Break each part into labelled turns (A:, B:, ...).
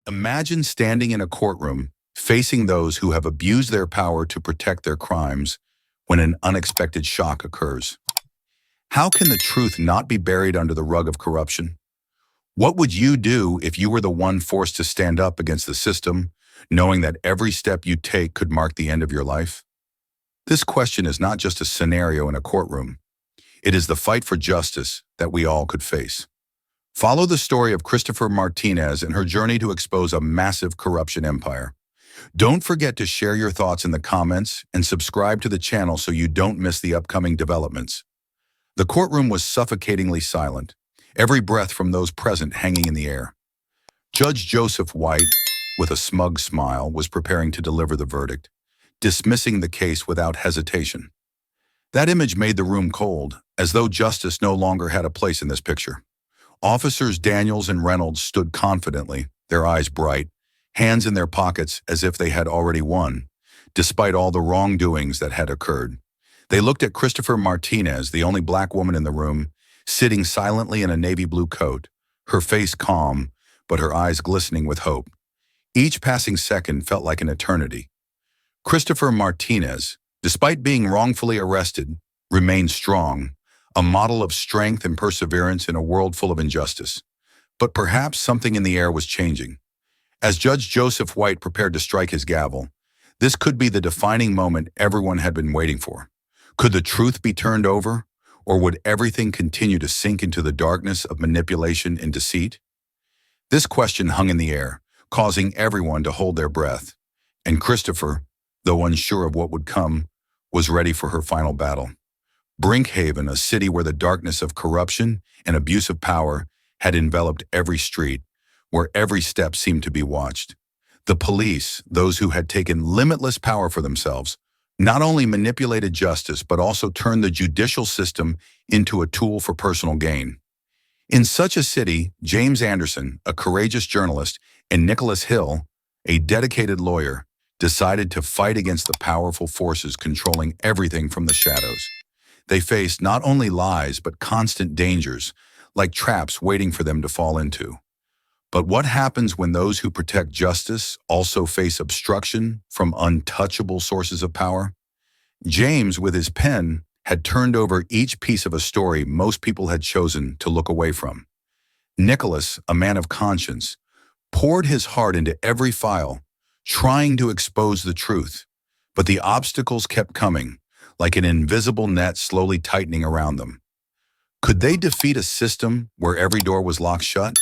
A: Imagine standing in a courtroom, facing those who have abused their power to protect their crimes when an unexpected shock occurs. How can the truth not be buried under the rug of corruption? What would you do if you were the one forced to stand up against the system, knowing that every step you take could mark the end of your life? This question is not just a scenario in a courtroom. It is the fight for justice that we all could face. Follow the story of Christopher Martinez and her journey to expose a massive corruption empire. Don't forget to share your thoughts in the comments and subscribe to the channel so you don't miss the upcoming developments. The courtroom was suffocatingly silent, every breath from those present hanging in the air. Judge Joseph White, with a smug smile, was preparing to deliver the verdict, dismissing the case without hesitation. That image made the room cold, as though justice no longer had a place in this picture. Officers Daniels and Reynolds stood confidently, their eyes bright, hands in their pockets as if they had already won, despite all the wrongdoings that had occurred. They looked at Christopher Martinez, the only black woman in the room, sitting silently in a navy blue coat, her face calm, but her eyes glistening with hope. Each passing second felt like an eternity. Christopher Martinez, despite being wrongfully arrested, remained strong, a model of strength and perseverance in a world full of injustice. But perhaps something in the air was changing. As Judge Joseph White prepared to strike his gavel, this could be the defining moment everyone had been waiting for. Could the truth be turned over, or would everything continue to sink into the darkness of manipulation and deceit? This question hung in the air, causing everyone to hold their breath. And Christopher, though unsure of what would come, was ready for her final battle. Brinkhaven, a city where the darkness of corruption and abuse of power had enveloped every street, where every step seemed to be watched. The police, those who had taken limitless power for themselves, not only manipulated justice but also turned the judicial system into a tool for personal gain. In such a city, James Anderson, a courageous journalist, and Nicholas Hill, a dedicated lawyer, decided to fight against the powerful forces controlling everything from the shadows. They faced not only lies but constant dangers, like traps waiting for them to fall into. But what happens when those who protect justice also face obstruction from untouchable sources of power? James, with his pen, had turned over each piece of a story most people had chosen to look away from. Nicholas, a man of conscience, poured his heart into every file, trying to expose the truth. But the obstacles kept coming, like an invisible net slowly tightening around them. Could they defeat a system where every door was locked shut?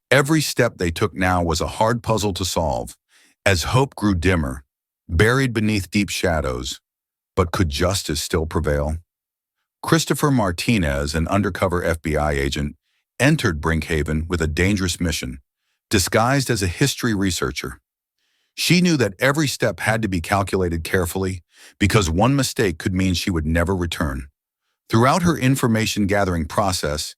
A: Every step they took now was a hard puzzle to solve, as hope grew dimmer, buried beneath deep shadows. But could justice still prevail? Christopher Martinez, an undercover FBI agent, entered Brinkhaven with a dangerous mission, disguised as a history researcher. She knew that every step had to be calculated carefully, because one mistake could mean she would never return. Throughout her information-gathering process,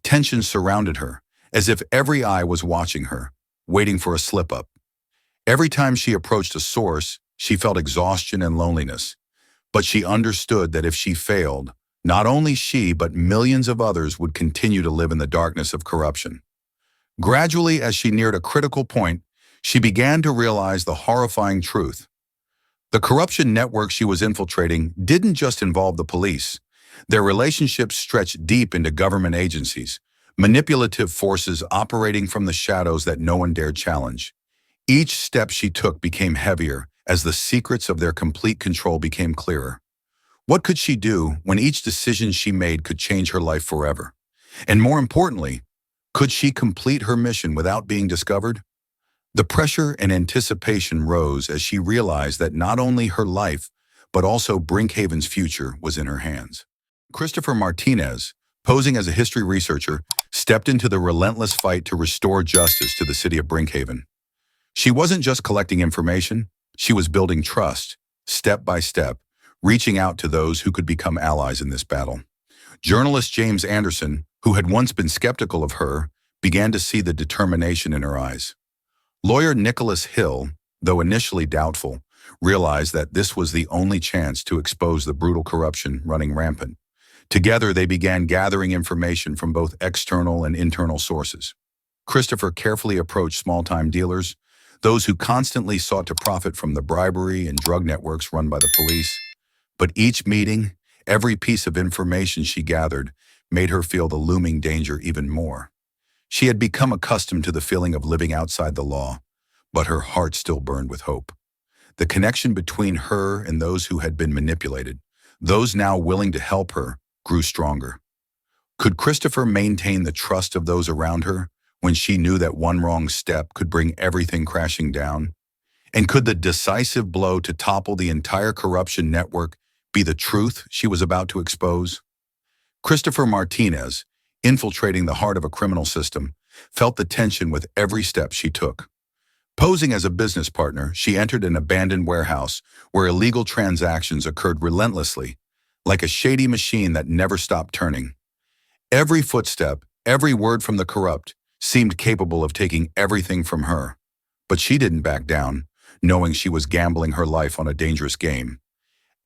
A: tension surrounded her, as if every eye was watching her, waiting for a slip-up. Every time she approached a source, she felt exhaustion and loneliness. But she understood that if she failed, not only she but millions of others would continue to live in the darkness of corruption. Gradually, as she neared a critical point, she began to realize the horrifying truth. The corruption network she was infiltrating didn't just involve the police. Their relationships stretched deep into government agencies, manipulative forces operating from the shadows that no one dared challenge. Each step she took became heavier as the secrets of their complete control became clearer. What could she do when each decision she made could change her life forever? And more importantly, could she complete her mission without being discovered? The pressure and anticipation rose as she realized that not only her life, but also Brinkhaven's future was in her hands. Christopher Martinez, posing as a history researcher, stepped into the relentless fight to restore justice to the city of Brinkhaven. She wasn't just collecting information, she was building trust, step by step, reaching out to those who could become allies in this battle. Journalist James Anderson, who had once been skeptical of her, began to see the determination in her eyes. Lawyer Nicholas Hill, though initially doubtful, realized that this was the only chance to expose the brutal corruption running rampant. Together, they began gathering information from both external and internal sources. Christopher carefully approached small-time dealers, those who constantly sought to profit from the bribery and drug networks run by the police. But each meeting, every piece of information she gathered, made her feel the looming danger even more. She had become accustomed to the feeling of living outside the law, but her heart still burned with hope. The connection between her and those who had been manipulated, those now willing to help her, grew stronger. Could Christopher maintain the trust of those around her when she knew that one wrong step could bring everything crashing down? And could the decisive blow to topple the entire corruption network be the truth she was about to expose? Christopher Martinez, infiltrating the heart of a criminal system, felt the tension with every step she took. Posing as a business partner, she entered an abandoned warehouse where illegal transactions occurred relentlessly, like a shady machine that never stopped turning. Every footstep, every word from the corrupt, seemed capable of taking everything from her. But she didn't back down, knowing she was gambling her life on a dangerous game.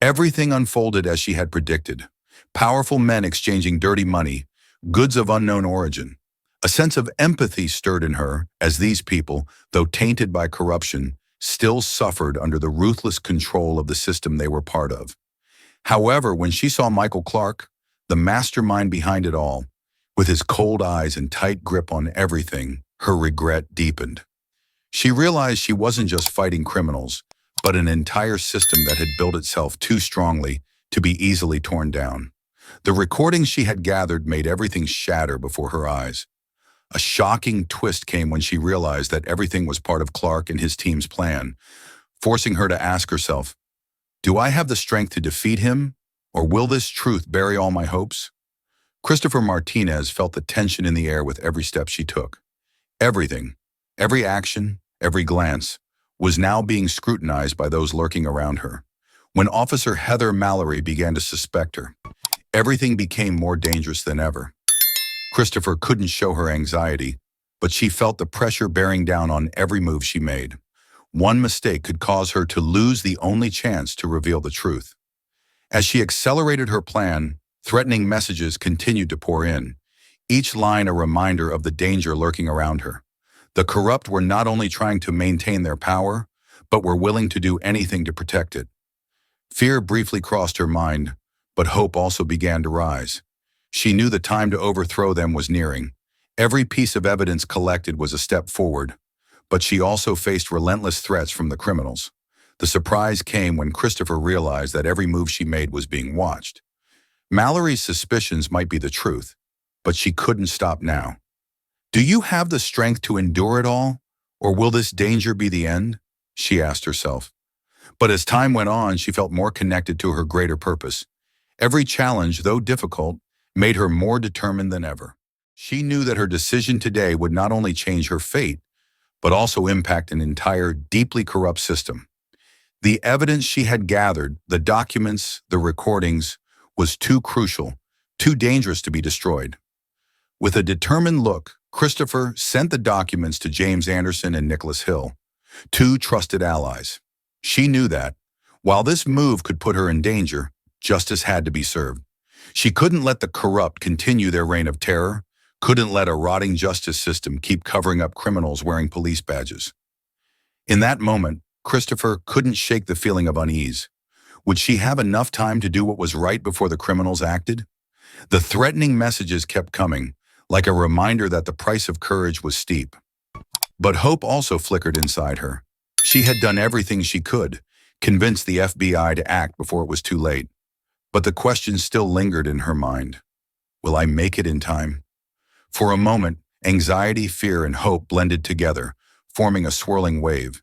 A: Everything unfolded as she had predicted. Powerful men exchanging dirty money, goods of unknown origin. A sense of empathy stirred in her as these people, though tainted by corruption, still suffered under the ruthless control of the system they were part of. However, when she saw Michael Clark, the mastermind behind it all, with his cold eyes and tight grip on everything, her regret deepened. She realized she wasn't just fighting criminals, but an entire system that had built itself too strongly to be easily torn down. The recordings she had gathered made everything shatter before her eyes. A shocking twist came when she realized that everything was part of Clark and his team's plan, forcing her to ask herself, do I have the strength to defeat him, or will this truth bury all my hopes? Christopher Martinez felt the tension in the air with every step she took. Everything, every action, every glance, was now being scrutinized by those lurking around her. When Officer Heather Mallory began to suspect her, everything became more dangerous than ever. Christopher couldn't show her anxiety, but she felt the pressure bearing down on every move she made. One mistake could cause her to lose the only chance to reveal the truth. As she accelerated her plan, threatening messages continued to pour in, each line a reminder of the danger lurking around her. The corrupt were not only trying to maintain their power, but were willing to do anything to protect it. Fear briefly crossed her mind, but hope also began to rise. She knew the time to overthrow them was nearing. Every piece of evidence collected was a step forward, but she also faced relentless threats from the criminals. The surprise came when Christopher realized that every move she made was being watched. Mallory's suspicions might be the truth, but she couldn't stop now. Do you have the strength to endure it all, or will this danger be the end? She asked herself. But as time went on, she felt more connected to her greater purpose. Every challenge, though difficult, made her more determined than ever. She knew that her decision today would not only change her fate, but also impact an entire, deeply corrupt system. The evidence she had gathered, the documents, the recordings, was too crucial, too dangerous to be destroyed. With a determined look, Christopher sent the documents to James Anderson and Nicholas Hill, two trusted allies. She knew that, while this move could put her in danger, justice had to be served. She couldn't let the corrupt continue their reign of terror, couldn't let a rotting justice system keep covering up criminals wearing police badges. In that moment, Christopher couldn't shake the feeling of unease. Would she have enough time to do what was right before the criminals acted? The threatening messages kept coming, like a reminder that the price of courage was steep. But hope also flickered inside her. She had done everything she could, convinced the FBI to act before it was too late. But the question still lingered in her mind. Will I make it in time? For a moment, anxiety, fear, and hope blended together, forming a swirling wave.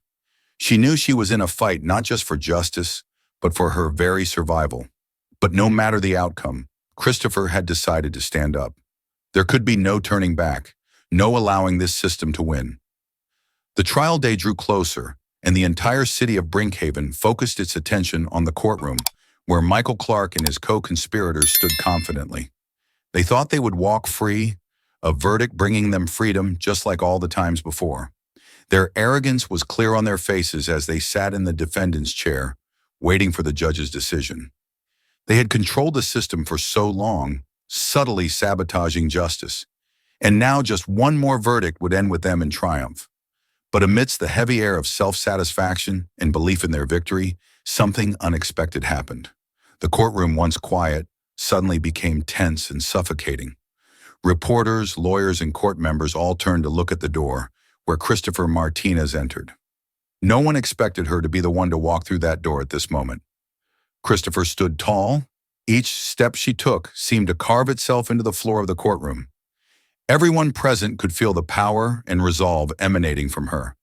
A: She knew she was in a fight not just for justice, but for her very survival. But no matter the outcome, Christopher had decided to stand up. There could be no turning back, no allowing this system to win. The trial day drew closer, and the entire city of Brinkhaven focused its attention on the courtroom, where Michael Clark and his co-conspirators stood confidently. They thought they would walk free, a verdict bringing them freedom just like all the times before. Their arrogance was clear on their faces as they sat in the defendant's chair, waiting for the judge's decision. They had controlled the system for so long, subtly sabotaging justice. And now just one more verdict would end with them in triumph. But amidst the heavy air of self-satisfaction and belief in their victory, something unexpected happened. The courtroom, once quiet, suddenly became tense and suffocating. Reporters, lawyers, and court members all turned to look at the door, where Christopher Martinez entered. No one expected her to be the one to walk through that door at this moment. Christopher stood tall. Each step she took seemed to carve itself into the floor of the courtroom. Everyone present could feel the power and resolve emanating from her.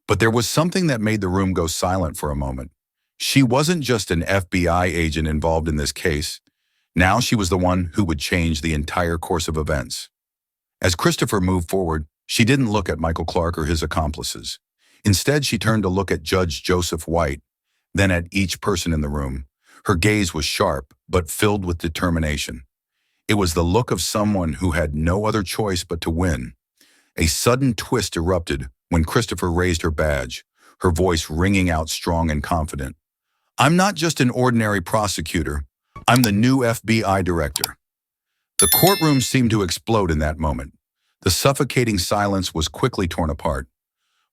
A: But there was something that made the room go silent for a moment. She wasn't just an FBI agent involved in this case. Now she was the one who would change the entire course of events. As Christopher moved forward, she didn't look at Michael Clark or his accomplices. Instead, she turned to look at Judge Joseph White, then at each person in the room. Her gaze was sharp, but filled with determination. It was the look of someone who had no other choice but to win. A sudden twist erupted when Christopher raised her badge, her voice ringing out strong and confident. "I'm not just an ordinary prosecutor. I'm the new FBI director." The courtroom seemed to explode in that moment. The suffocating silence was quickly torn apart.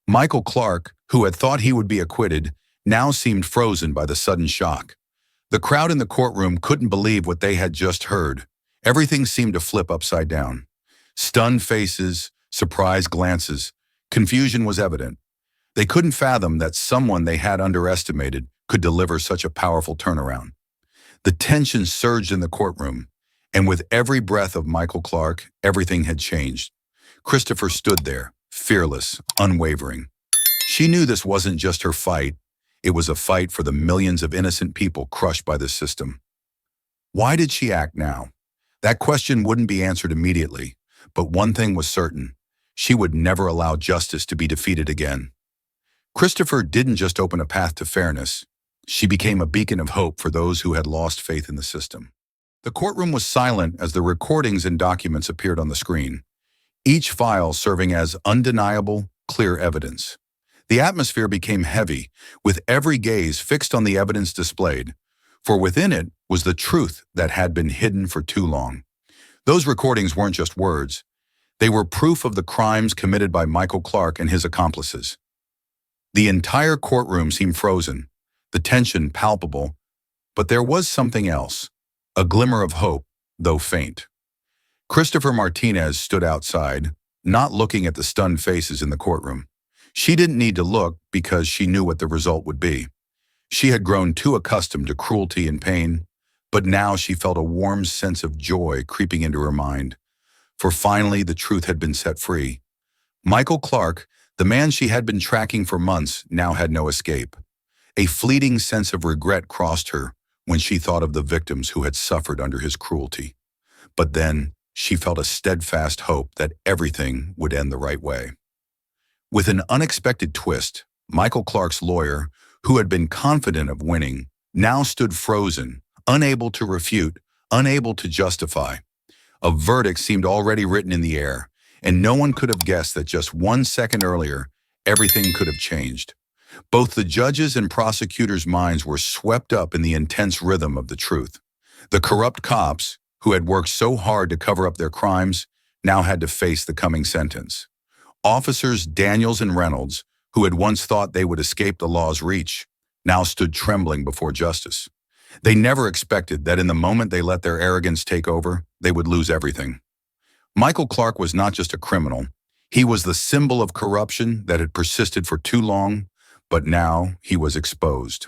A: Michael Clark, who had thought he would be acquitted, now seemed frozen by the sudden shock. The crowd in the courtroom couldn't believe what they had just heard. Everything seemed to flip upside down. Stunned faces, surprised glances, confusion was evident. They couldn't fathom that someone they had underestimated could deliver such a powerful turnaround. The tension surged in the courtroom, and with every breath of Michael Clark, everything had changed. Christopher stood there, fearless, unwavering. She knew this wasn't just her fight. It was a fight for the millions of innocent people crushed by the system. Why did she act now? That question wouldn't be answered immediately, but one thing was certain: she would never allow justice to be defeated again. Christopher didn't just open a path to fairness. She became a beacon of hope for those who had lost faith in the system. The courtroom was silent as the recordings and documents appeared on the screen, each file serving as undeniable, clear evidence. The atmosphere became heavy, with every gaze fixed on the evidence displayed, for within it was the truth that had been hidden for too long. Those recordings weren't just words. They were proof of the crimes committed by Michael Clark and his accomplices. The entire courtroom seemed frozen, the tension palpable, but there was something else, a glimmer of hope, though faint. Christopher Martinez stood outside, not looking at the stunned faces in the courtroom. She didn't need to look because she knew what the result would be. She had grown too accustomed to cruelty and pain, but now she felt a warm sense of joy creeping into her mind, for finally the truth had been set free. Michael Clark, the man she had been tracking for months, now had no escape. A fleeting sense of regret crossed her when she thought of the victims who had suffered under his cruelty. But then she felt a steadfast hope that everything would end the right way. With an unexpected twist, Michael Clark's lawyer, who had been confident of winning, now stood frozen, unable to refute, unable to justify. A verdict seemed already written in the air, and no one could have guessed that just 1 second earlier, everything could have changed. Both the judges' and prosecutors' minds were swept up in the intense rhythm of the truth. The corrupt cops, who had worked so hard to cover up their crimes, now had to face the coming sentence. Officers Daniels and Reynolds, who had once thought they would escape the law's reach, now stood trembling before justice. They never expected that in the moment they let their arrogance take over, they would lose everything. Michael Clark was not just a criminal. He was the symbol of corruption that had persisted for too long, but now he was exposed.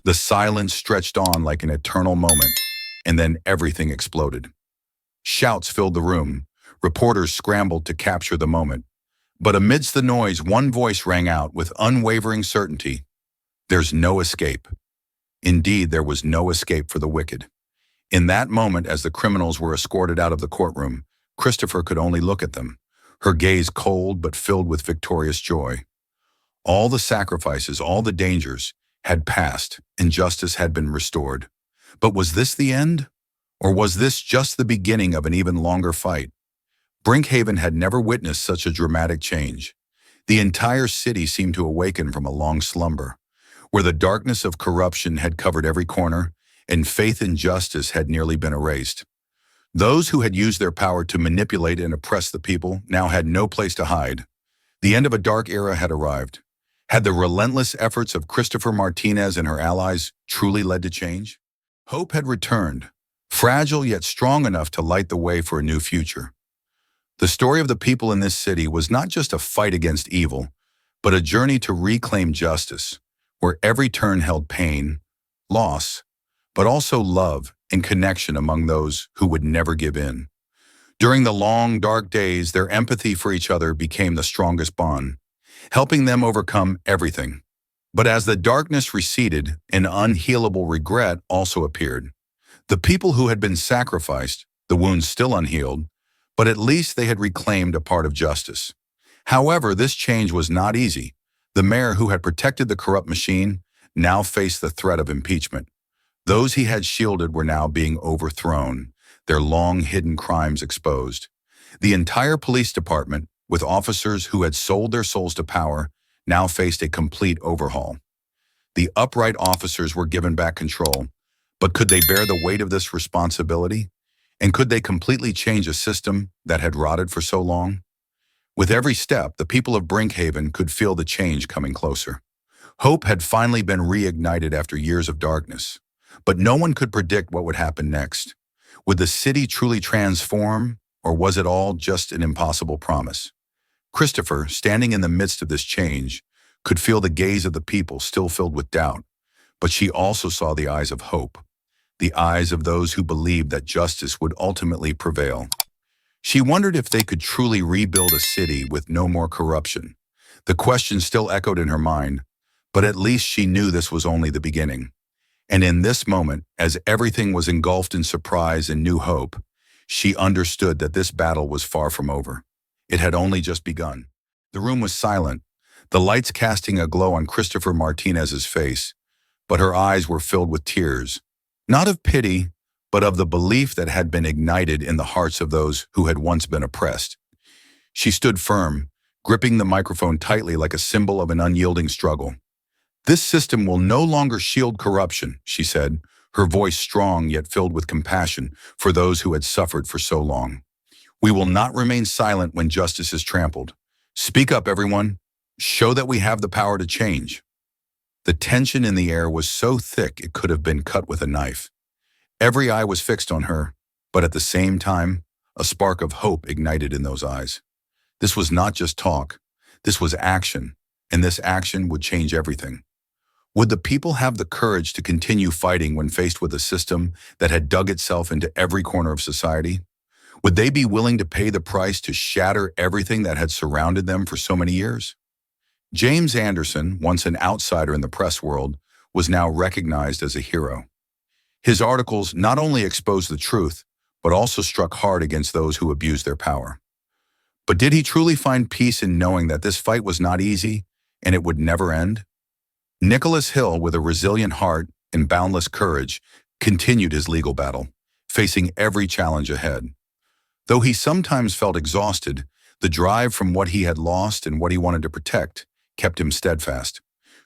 A: The silence stretched on like an eternal moment, and then everything exploded. Shouts filled the room. Reporters scrambled to capture the moment. But amidst the noise, one voice rang out with unwavering certainty: "There's no escape." Indeed, there was no escape for the wicked. In that moment, as the criminals were escorted out of the courtroom, Christopher could only look at them, her gaze cold but filled with victorious joy. All the sacrifices, all the dangers had passed, and justice had been restored. But was this the end? Or was this just the beginning of an even longer fight? Brinkhaven had never witnessed such a dramatic change. The entire city seemed to awaken from a long slumber, where the darkness of corruption had covered every corner and faith in justice had nearly been erased. Those who had used their power to manipulate and oppress the people now had no place to hide. The end of a dark era had arrived. Had the relentless efforts of Christopher Martinez and her allies truly led to change? Hope had returned, fragile yet strong enough to light the way for a new future. The story of the people in this city was not just a fight against evil, but a journey to reclaim justice, where every turn held pain, loss, but also love and connection among those who would never give in. During the long, dark days, their empathy for each other became the strongest bond, helping them overcome everything. But as the darkness receded, an unhealable regret also appeared. The people who had been sacrificed, the wounds still unhealed, but at least they had reclaimed a part of justice. However, this change was not easy. The mayor who had protected the corrupt machine now faced the threat of impeachment. Those he had shielded were now being overthrown, their long-hidden crimes exposed. The entire police department, with officers who had sold their souls to power, now faced a complete overhaul. The upright officers were given back control, but could they bear the weight of this responsibility? And could they completely change a system that had rotted for so long? With every step, the people of Brinkhaven could feel the change coming closer. Hope had finally been reignited after years of darkness, but no one could predict what would happen next. Would the city truly transform, or was it all just an impossible promise? Christopher, standing in the midst of this change, could feel the gaze of the people still filled with doubt, but she also saw the eyes of hope, the eyes of those who believed that justice would ultimately prevail. She wondered if they could truly rebuild a city with no more corruption. The question still echoed in her mind, but at least she knew this was only the beginning. And in this moment, as everything was engulfed in surprise and new hope, she understood that this battle was far from over. It had only just begun. The room was silent, the lights casting a glow on Christopher Martinez's face, but her eyes were filled with tears, not of pity, but of the belief that had been ignited in the hearts of those who had once been oppressed. She stood firm, gripping the microphone tightly like a symbol of an unyielding struggle. "This system will no longer shield corruption," she said, her voice strong yet filled with compassion for those who had suffered for so long. "We will not remain silent when justice is trampled. Speak up, everyone. Show that we have the power to change." The tension in the air was so thick it could have been cut with a knife. Every eye was fixed on her, but at the same time, a spark of hope ignited in those eyes. This was not just talk. This was action, and this action would change everything. Would the people have the courage to continue fighting when faced with a system that had dug itself into every corner of society? Would they be willing to pay the price to shatter everything that had surrounded them for so many years? James Anderson, once an outsider in the press world, was now recognized as a hero. His articles not only exposed the truth, but also struck hard against those who abused their power. But did he truly find peace in knowing that this fight was not easy and it would never end? Nicholas Hill, with a resilient heart and boundless courage, continued his legal battle, facing every challenge ahead. Though he sometimes felt exhausted, the drive from what he had lost and what he wanted to protect kept him steadfast.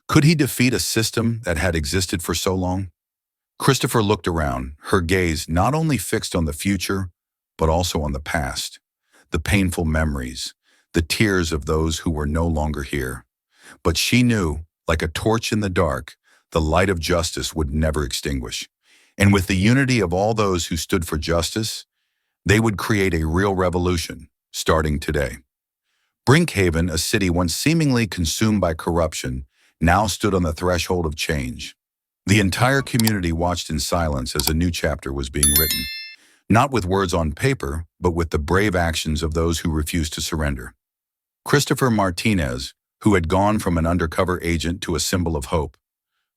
A: Could he defeat a system that had existed for so long? Christopher looked around, her gaze not only fixed on the future, but also on the past, the painful memories, the tears of those who were no longer here. But she knew, like a torch in the dark, the light of justice would never extinguish. And with the unity of all those who stood for justice, they would create a real revolution, starting today. Brinkhaven, a city once seemingly consumed by corruption, now stood on the threshold of change. The entire community watched in silence as a new chapter was being written, not with words on paper, but with the brave actions of those who refused to surrender. Christopher Martinez, who had gone from an undercover agent to a symbol of hope,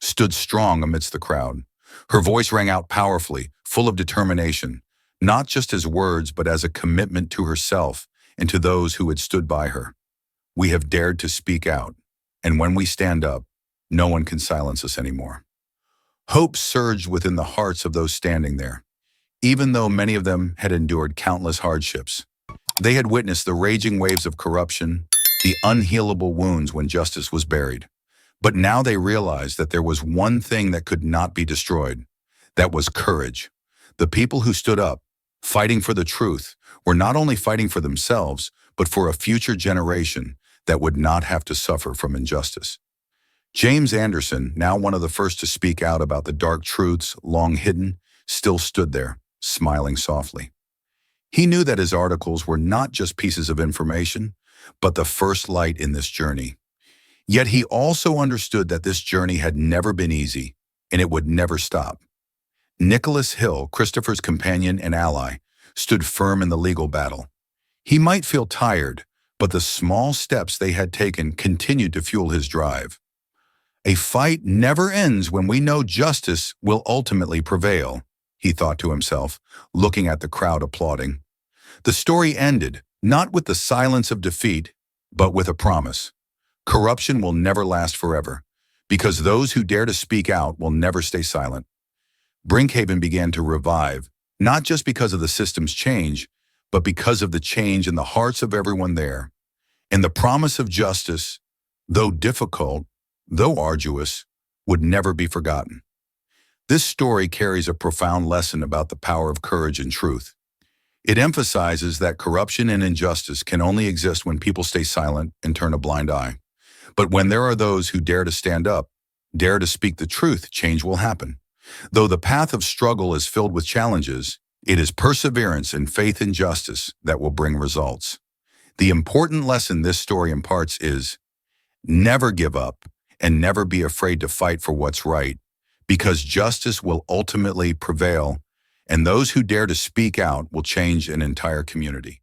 A: stood strong amidst the crowd. Her voice rang out powerfully, full of determination, not just as words, but as a commitment to herself and to those who had stood by her. "We have dared to speak out, and when we stand up, no one can silence us anymore." Hope surged within the hearts of those standing there, even though many of them had endured countless hardships. They had witnessed the raging waves of corruption, the unhealable wounds when justice was buried. But now they realized that there was one thing that could not be destroyed. That was courage. The people who stood up, Fighting for the truth were not only fighting for themselves, but for a future generation that would not have to suffer from injustice. James Anderson, now one of the first to speak out about the dark truths long hidden, still stood there, smiling softly. He knew that his articles were not just pieces of information, but the first light in this journey. Yet he also understood that this journey had never been easy, and it would never stop. Nicholas Hill, Christopher's companion and ally, stood firm in the legal battle. He might feel tired, but the small steps they had taken continued to fuel his drive. A fight never ends when we know justice will ultimately prevail, he thought to himself, looking at the crowd applauding. The story ended, not with the silence of defeat, but with a promise. Corruption will never last forever, because those who dare to speak out will never stay silent. Brinkhaven began to revive, not just because of the system's change, but because of the change in the hearts of everyone there. And the promise of justice, though difficult, though arduous, would never be forgotten. This story carries a profound lesson about the power of courage and truth. It emphasizes that corruption and injustice can only exist when people stay silent and turn a blind eye. But when there are those who dare to stand up, dare to speak the truth, change will happen. Though the path of struggle is filled with challenges, it is perseverance and faith in justice that will bring results. The important lesson this story imparts is, never give up and never be afraid to fight for what's right, because justice will ultimately prevail, and those who dare to speak out will change an entire community.